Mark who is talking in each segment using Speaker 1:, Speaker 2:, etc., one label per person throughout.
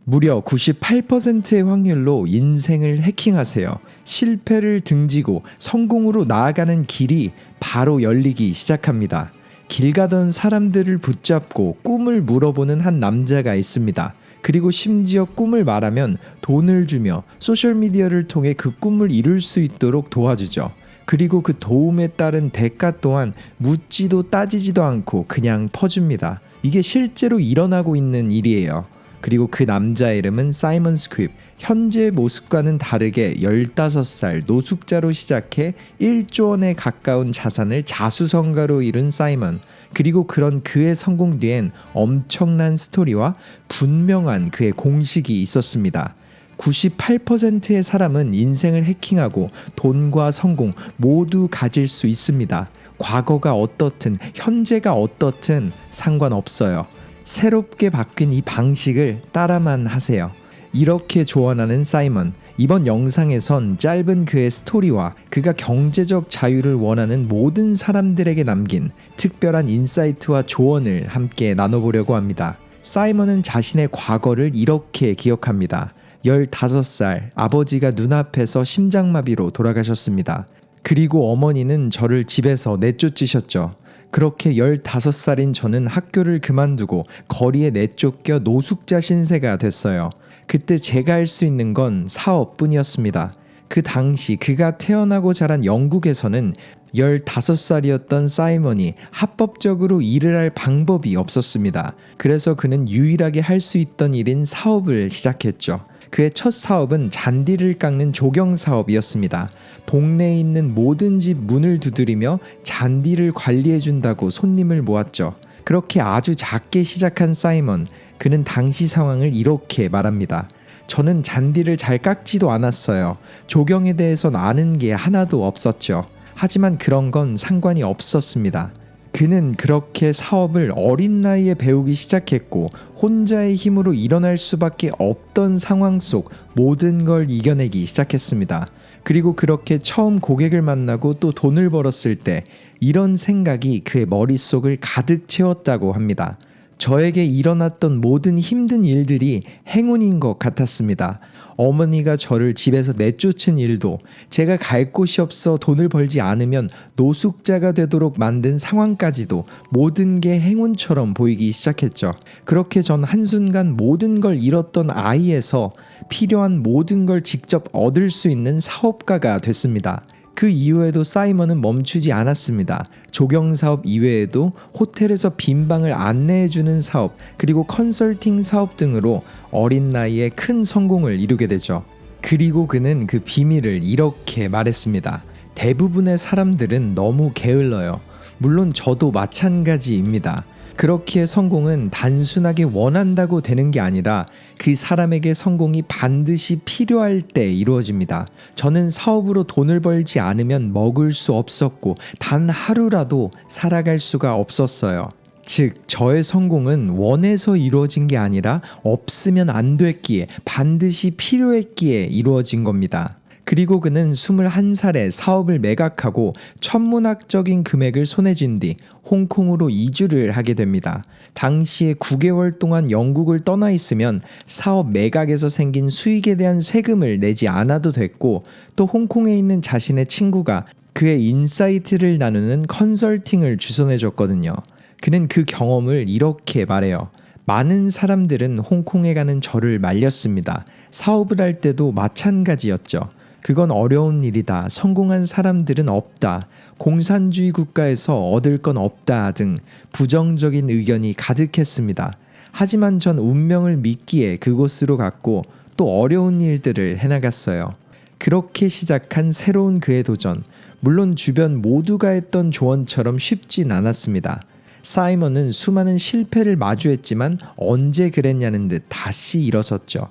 Speaker 1: 무려 98%의 확률로 인생을 해킹하세요. 실패를 등지고 성공으로 나아가는 길이 바로 열리기 시작합니다. 길 가던 사람들을 붙잡고 꿈을 물어보는 한 남자가 있습니다. 그리고 심지어 꿈을 말하면 돈을 주며 소셜미디어를 통해 그 꿈을 이룰 수 있도록 도와주죠. 그리고 그 도움에 따른 대가 또한 묻지도 따지지도 않고 그냥 퍼줍니다. 이게 실제로 일어나고 있는 일이에요. 그리고 그 남자의 이름은 사이먼 스퀴프. 현재의 모습과는 다르게 15살 노숙자로 시작해 1조 원에 가까운 자산을 자수성가로 이룬 사이먼. 그리고 그런 그의 성공 뒤엔 엄청난 스토리와 분명한 그의 공식이 있었습니다. 98%의 사람은 인생을 해킹하고 돈과 성공 모두 가질 수 있습니다. 과거가 어떻든 현재가 어떻든 상관없어요. 새롭게 바뀐 이 방식을 따라만 하세요. 이렇게 조언하는 사이먼. 이번 영상에선 짧은 그의 스토리와 그가 경제적 자유를 원하는 모든 사람들에게 남긴 특별한 인사이트와 조언을 함께 나눠보려고 합니다. 사이먼은 자신의 과거를 이렇게 기억합니다. 15살 아버지가 눈앞에서 심장마비로 돌아가셨습니다. 그리고 어머니는 저를 집에서 내쫓으셨죠. 그렇게 15살인 저는 학교를 그만두고 거리에 내쫓겨 노숙자 신세가 됐어요. 그때 제가 할 수 있는 건 사업뿐이었습니다. 그 당시 그가 태어나고 자란 영국에서는 15살이었던 사이먼이 합법적으로 일을 할 방법이 없었습니다. 그래서 그는 유일하게 할 수 있던 일인 사업을 시작했죠. 그의 첫 사업은 잔디를 깎는 조경 사업이었습니다. 동네에 있는 모든 집 문을 두드리며 잔디를 관리해준다고 손님을 모았죠. 그렇게 아주 작게 시작한 사이먼. 그는 당시 상황을 이렇게 말합니다. 저는 잔디를 잘 깎지도 않았어요. 조경에 대해선 아는 게 하나도 없었죠. 하지만 그런 건 상관이 없었습니다. 그는 그렇게 사업을 어린 나이에 배우기 시작했고 혼자의 힘으로 일어날 수밖에 없던 상황 속 모든 걸 이겨내기 시작했습니다. 그리고 그렇게 처음 고객을 만나고 또 돈을 벌었을 때 이런 생각이 그의 머릿속을 가득 채웠다고 합니다. 저에게 일어났던 모든 힘든 일들이 행운인 것 같았습니다. 어머니가 저를 집에서 내쫓은 일도, 제가 갈 곳이 없어 돈을 벌지 않으면 노숙자가 되도록 만든 상황까지도 모든 게 행운처럼 보이기 시작했죠. 그렇게 전 한순간 모든 걸 잃었던 아이에서 필요한 모든 걸 직접 얻을 수 있는 사업가가 됐습니다. 그 이후에도 사이먼은 멈추지 않았습니다. 조경 사업 이외에도 호텔에서 빈 방을 안내해주는 사업, 그리고 컨설팅 사업 등으로 어린 나이에 큰 성공을 이루게 되죠. 그리고 그는 그 비밀을 이렇게 말했습니다. 대부분의 사람들은 너무 게을러요. 물론 저도 마찬가지입니다. 그렇기에 성공은 단순하게 원한다고 되는 게 아니라 그 사람에게 성공이 반드시 필요할 때 이루어집니다. 저는 사업으로 돈을 벌지 않으면 먹을 수 없었고 단 하루라도 살아갈 수가 없었어요. 즉 저의 성공은 원해서 이루어진 게 아니라 없으면 안 됐기에 반드시 필요했기에 이루어진 겁니다. 그리고 그는 21살에 사업을 매각하고 천문학적인 금액을 손에 쥔 뒤 홍콩으로 이주를 하게 됩니다. 당시에 9개월 동안 영국을 떠나 있으면 사업 매각에서 생긴 수익에 대한 세금을 내지 않아도 됐고 또 홍콩에 있는 자신의 친구가 그의 인사이트를 나누는 컨설팅을 주선해줬거든요. 그는 그 경험을 이렇게 말해요. 많은 사람들은 홍콩에 가는 저를 말렸습니다. 사업을 할 때도 마찬가지였죠. 그건 어려운 일이다. 성공한 사람들은 없다. 공산주의 국가에서 얻을 건 없다 등 부정적인 의견이 가득했습니다. 하지만 전 운명을 믿기에 그곳으로 갔고 또 어려운 일들을 해나갔어요. 그렇게 시작한 새로운 그의 도전. 물론 주변 모두가 했던 조언처럼 쉽진 않았습니다. 사이먼은 수많은 실패를 마주했지만 언제 그랬냐는 듯 다시 일어섰죠.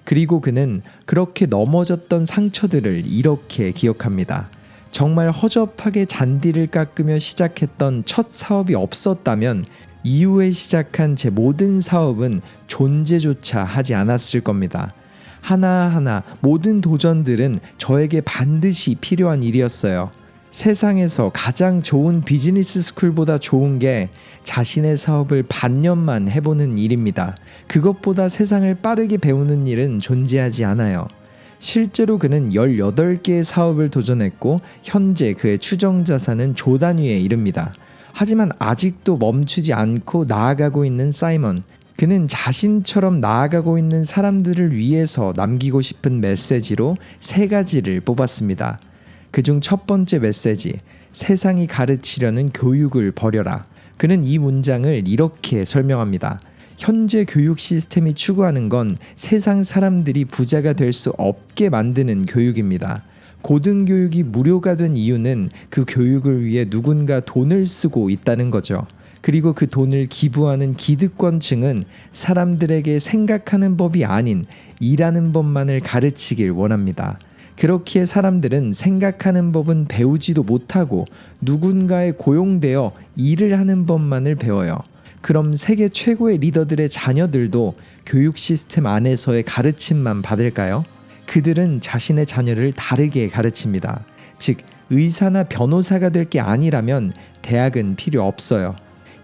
Speaker 1: 그리고 그는 그렇게 넘어졌던 상처들을 이렇게 기억합니다. 정말 허접하게 잔디를 깎으며 시작했던 첫 사업이 없었다면 이후에 시작한 제 모든 사업은 존재조차 하지 않았을 겁니다. 하나하나 모든 도전들은 저에게 반드시 필요한 일이었어요. 세상에서 가장 좋은 비즈니스 스쿨보다 좋은 게 자신의 사업을 반년만 해보는 일입니다. 그것보다 세상을 빠르게 배우는 일은 존재하지 않아요. 실제로 그는 18개의 사업을 도전했고 현재 그의 추정 자산은 조 단위에 이릅니다. 하지만 아직도 멈추지 않고 나아가고 있는 사이먼. 그는 자신처럼 나아가고 있는 사람들을 위해서 남기고 싶은 메시지로 3가지를 뽑았습니다. 그중 첫 번째 메시지, 세상이 가르치려는 교육을 버려라. 그는 이 문장을 이렇게 설명합니다. 현재 교육 시스템이 추구하는 건 세상 사람들이 부자가 될 수 없게 만드는 교육입니다. 고등교육이 무료가 된 이유는 그 교육을 위해 누군가 돈을 쓰고 있다는 거죠. 그리고 그 돈을 기부하는 기득권층은 사람들에게 생각하는 법이 아닌 일하는 법만을 가르치길 원합니다. 그렇기에 사람들은 생각하는 법은 배우지도 못하고 누군가에 고용되어 일을 하는 법만을 배워요. 그럼 세계 최고의 리더들의 자녀들도 교육 시스템 안에서의 가르침만 받을까요? 그들은 자신의 자녀를 다르게 가르칩니다. 즉, 의사나 변호사가 될 게 아니라면 대학은 필요 없어요.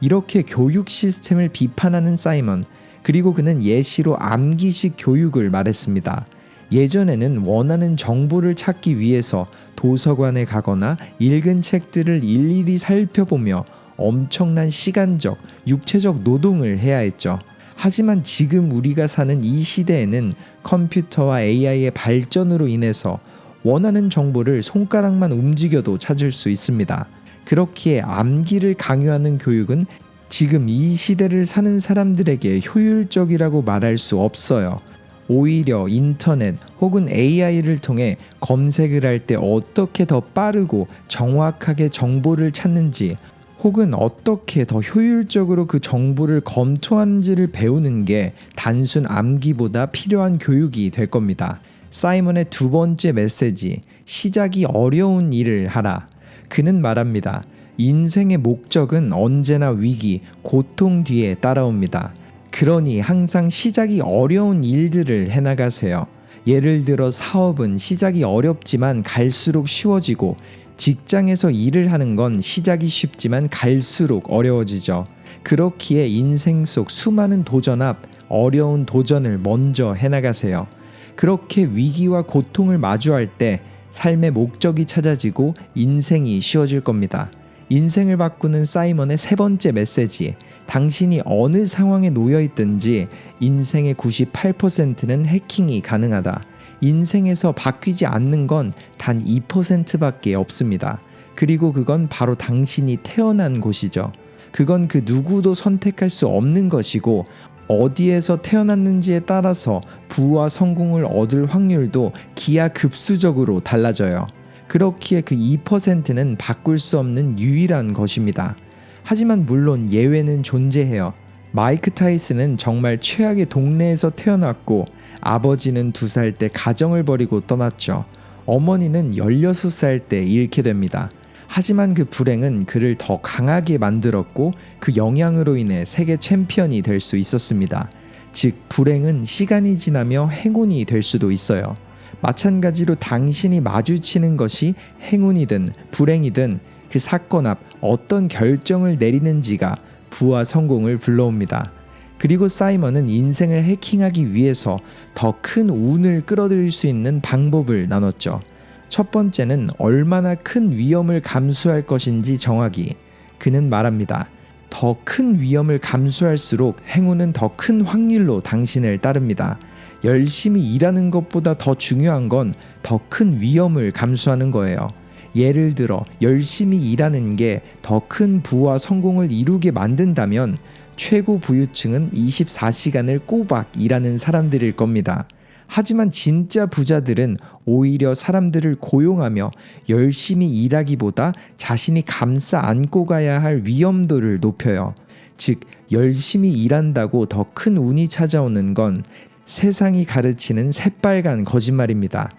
Speaker 1: 이렇게 교육 시스템을 비판하는 사이먼, 그리고 그는 예시로 암기식 교육을 말했습니다. 예전에는 원하는 정보를 찾기 위해서 도서관에 가거나 읽은 책들을 일일이 살펴보며 엄청난 시간적, 육체적 노동을 해야 했죠. 하지만 지금 우리가 사는 이 시대에는 컴퓨터와 AI의 발전으로 인해서 원하는 정보를 손가락만 움직여도 찾을 수 있습니다. 그렇기에 암기를 강요하는 교육은 지금 이 시대를 사는 사람들에게 효율적이라고 말할 수 없어요. 오히려 인터넷 혹은 AI를 통해 검색을 할 때 어떻게 더 빠르고 정확하게 정보를 찾는지, 혹은 어떻게 더 효율적으로 그 정보를 검토하는지를 배우는 게 단순 암기보다 필요한 교육이 될 겁니다. 사이먼의 두 번째 메시지, 시작이 어려운 일을 하라. 그는 말합니다. 인생의 목적은 언제나 위기, 고통 뒤에 따라옵니다. 그러니 항상 시작이 어려운 일들을 해나가세요. 예를 들어 사업은 시작이 어렵지만 갈수록 쉬워지고, 직장에서 일을 하는 건 시작이 쉽지만 갈수록 어려워지죠. 그렇기에 인생 속 수많은 도전 앞 어려운 도전을 먼저 해나가세요. 그렇게 위기와 고통을 마주할 때 삶의 목적이 찾아지고 인생이 쉬워질 겁니다. 인생을 바꾸는 사이먼의 세 번째 메시지, 당신이 어느 상황에 놓여 있든지 인생의 98%는 해킹이 가능하다. 인생에서 바뀌지 않는 건 단 2%밖에 없습니다. 그리고 그건 바로 당신이 태어난 곳이죠. 그건 그 누구도 선택할 수 없는 것이고, 어디에서 태어났는지에 따라서 부와 성공을 얻을 확률도 기하급수적으로 달라져요. 그렇기에 그 2%는 바꿀 수 없는 유일한 것입니다. 하지만 물론 예외는 존재해요. 마이크 타이슨은 정말 최악의 동네에서 태어났고, 아버지는 2살 때 가정을 버리고 떠났죠. 어머니는 16살 때 잃게 됩니다. 하지만 그 불행은 그를 더 강하게 만들었고, 그 영향으로 인해 세계 챔피언이 될 수 있었습니다. 즉, 불행은 시간이 지나며 행운이 될 수도 있어요. 마찬가지로 당신이 마주치는 것이 행운이든 불행이든 그 사건 앞 어떤 결정을 내리는지가 부와 성공을 불러옵니다. 그리고 사이먼은 인생을 해킹하기 위해서 더 큰 운을 끌어들일 수 있는 방법을 나눴죠. 첫 번째는 얼마나 큰 위험을 감수할 것인지 정하기. 그는 말합니다. 더 큰 위험을 감수할수록 행운은 더 큰 확률로 당신을 따릅니다. 열심히 일하는 것보다 더 중요한 건 더 큰 위험을 감수하는 거예요. 예를 들어 열심히 일하는 게 더 큰 부와 성공을 이루게 만든다면 최고 부유층은 24시간을 꼬박 일하는 사람들일 겁니다. 하지만 진짜 부자들은 오히려 사람들을 고용하며 열심히 일하기보다 자신이 감싸 안고 가야 할 위험도를 높여요. 즉, 열심히 일한다고 더 큰 운이 찾아오는 건 세상이 가르치는 새빨간 거짓말입니다.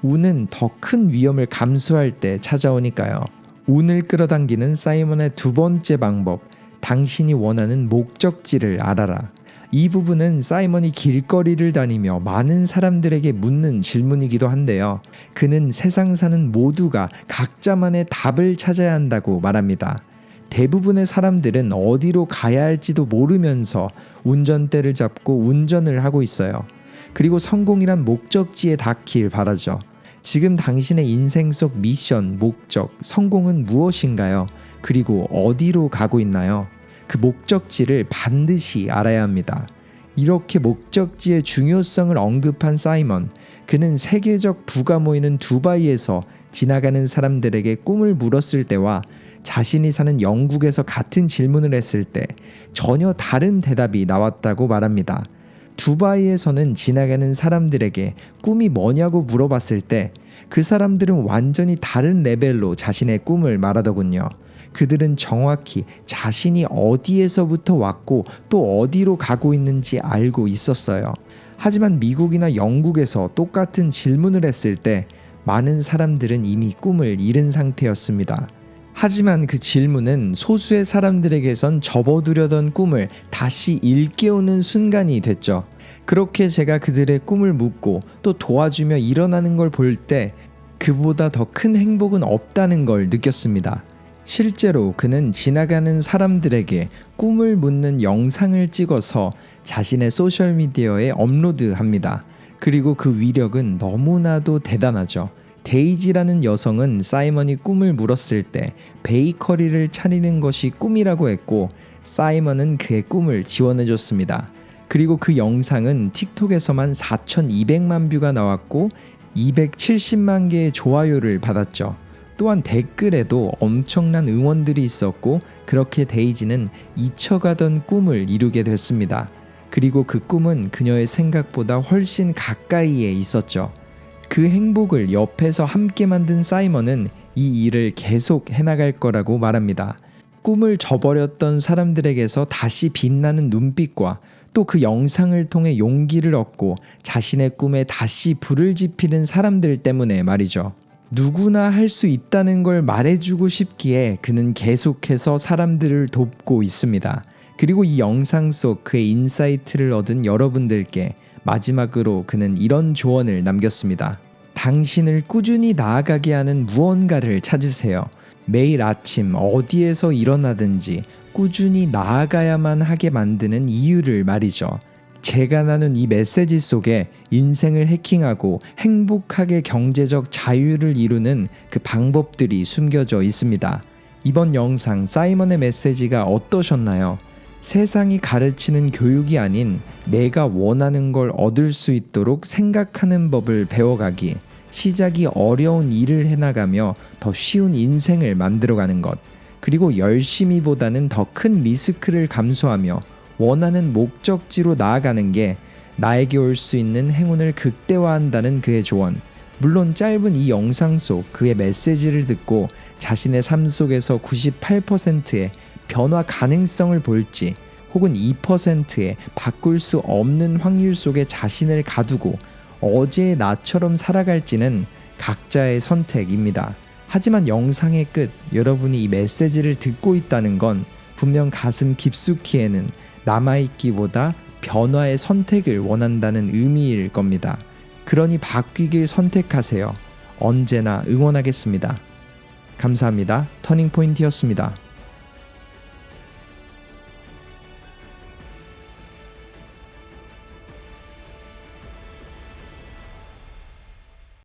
Speaker 1: 운은 더 큰 위험을 감수할 때 찾아오니까요. 운을 끌어당기는 사이먼의 두 번째 방법, 당신이 원하는 목적지를 알아라. 이 부분은 사이먼이 길거리를 다니며 많은 사람들에게 묻는 질문이기도 한데요. 그는 세상 사는 모두가 각자만의 답을 찾아야 한다고 말합니다. 대부분의 사람들은 어디로 가야 할지도 모르면서 운전대를 잡고 운전을 하고 있어요. 그리고 성공이란 목적지에 닿길 바라죠. 지금 당신의 인생 속 미션, 목적, 성공은 무엇인가요? 그리고 어디로 가고 있나요? 그 목적지를 반드시 알아야 합니다. 이렇게 목적지의 중요성을 언급한 사이먼, 그는 세계적 부가 모이는 두바이에서 지나가는 사람들에게 꿈을 물었을 때와 자신이 사는 영국에서 같은 질문을 했을 때 전혀 다른 대답이 나왔다고 말합니다. 두바이에서는 지나가는 사람들에게 꿈이 뭐냐고 물어봤을 때 그 사람들은 완전히 다른 레벨로 자신의 꿈을 말하더군요. 그들은 정확히 자신이 어디에서부터 왔고 또 어디로 가고 있는지 알고 있었어요. 하지만 미국이나 영국에서 똑같은 질문을 했을 때 많은 사람들은 이미 꿈을 잃은 상태였습니다. 하지만 그 질문은 소수의 사람들에게선 접어두려던 꿈을 다시 일깨우는 순간이 됐죠. 그렇게 제가 그들의 꿈을 묻고 또 도와주며 일어나는 걸 볼 때 그보다 더 큰 행복은 없다는 걸 느꼈습니다. 실제로 그는 지나가는 사람들에게 꿈을 묻는 영상을 찍어서 자신의 소셜미디어에 업로드합니다. 그리고 그 위력은 너무나도 대단하죠. 데이지라는 여성은 사이먼이 꿈을 물었을 때 베이커리를 차리는 것이 꿈이라고 했고 사이먼은 그의 꿈을 지원해줬습니다. 그리고 그 영상은 틱톡에서만 4,200만 뷰가 나왔고 270만 개의 좋아요를 받았죠. 또한 댓글에도 엄청난 응원들이 있었고 그렇게 데이지는 잊혀가던 꿈을 이루게 됐습니다. 그리고 그 꿈은 그녀의 생각보다 훨씬 가까이에 있었죠. 그 행복을 옆에서 함께 만든 사이먼은 이 일을 계속 해나갈 거라고 말합니다. 꿈을 저버렸던 사람들에게서 다시 빛나는 눈빛과 또 그 영상을 통해 용기를 얻고 자신의 꿈에 다시 불을 지피는 사람들 때문에 말이죠. 누구나 할 수 있다는 걸 말해주고 싶기에 그는 계속해서 사람들을 돕고 있습니다. 그리고 이 영상 속 그의 인사이트를 얻은 여러분들께 마지막으로 그는 이런 조언을 남겼습니다. 당신을 꾸준히 나아가게 하는 무언가를 찾으세요. 매일 아침 어디에서 일어나든지 꾸준히 나아가야만 하게 만드는 이유를 말이죠. 제가 나눈 이 메시지 속에 인생을 해킹하고 행복하게 경제적 자유를 이루는 그 방법들이 숨겨져 있습니다. 이번 영상 사이먼의 메시지가 어떠셨나요? 세상이 가르치는 교육이 아닌 내가 원하는 걸 얻을 수 있도록 생각하는 법을 배워가기, 시작이 어려운 일을 해나가며 더 쉬운 인생을 만들어가는 것, 그리고 열심히보다는 더 큰 리스크를 감수하며 원하는 목적지로 나아가는 게 나에게 올 수 있는 행운을 극대화한다는 그의 조언. 물론 짧은 이 영상 속 그의 메시지를 듣고 자신의 삶 속에서 98%의 변화 가능성을 볼지 혹은 2%의 바꿀 수 없는 확률 속에 자신을 가두고 어제의 나처럼 살아갈지는 각자의 선택입니다. 하지만 영상의 끝, 여러분이 이 메시지를 듣고 있다는 건 분명 가슴 깊숙이에는 남아있기보다 변화의 선택을 원한다는 의미일 겁니다. 그러니 바뀌길 선택하세요. 언제나 응원하겠습니다. 감사합니다. 터닝포인트였습니다.